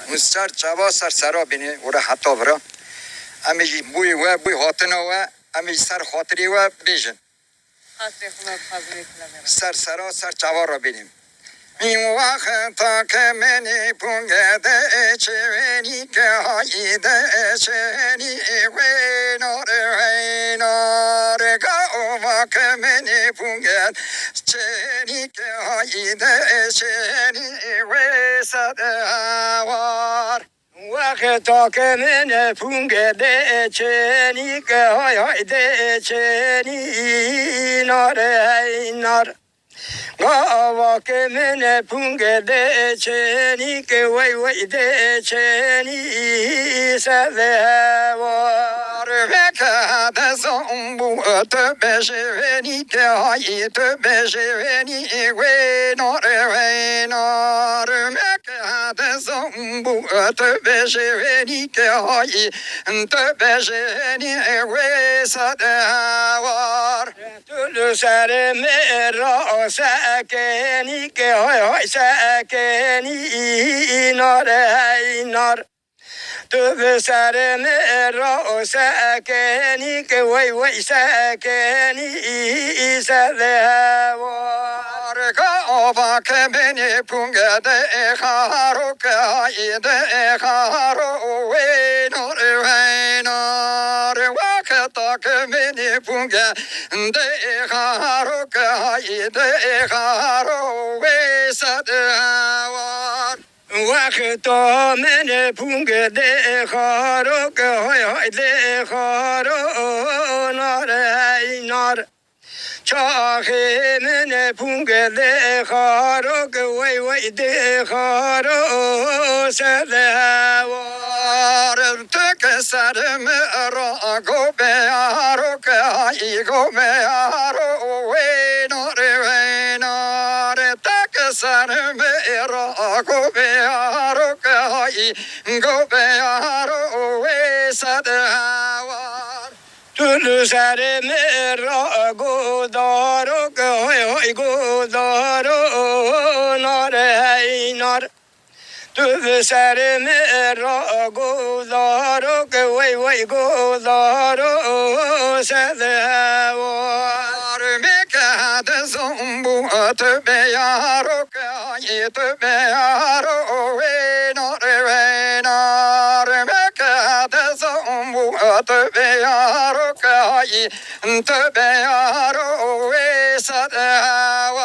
Mustar çava sar sara beni ora hatta bıra. Amici buy hatına ve amici sar hatırı ve bejin. Sar sara sar çava ra benim. Min vakta kemeni pungede çeveni kahide çeni venar gava kemeni punged çeni kahide çeni vesadevar. Vakta kemeni pungede çeni kahide çeni nar. Gava kemene pungede çeni ke vay de çeni sever vekade zombu ötebeşeveni ke hayı töbeşeveni venar vekade zombu ötebeşeveni ke hayı töbeşeveni vesadevar tülü serme sakeni ke hay sakeni nar tövbe sareme ra sakeni ke vay sakeni sever kava ke beni pungede haro kaide haro venar vakta ke beni pungede haro kaide haro vesadevar vakta mene pungede haro kaide haro nar Çahemene pungede haro vay de haro sedevar tekesarım ra gobe haro kai gobe haro venar tekesarım ra gobe haro kai gobe haro vesadevar tülü serme ra godaro hay godaro nar tülü serme ra godaro vay godaro sedevar mekade zombu töbe yaro kay töbe yaro venar mekade zombu töbe yaro kay töbe yaro vesadevar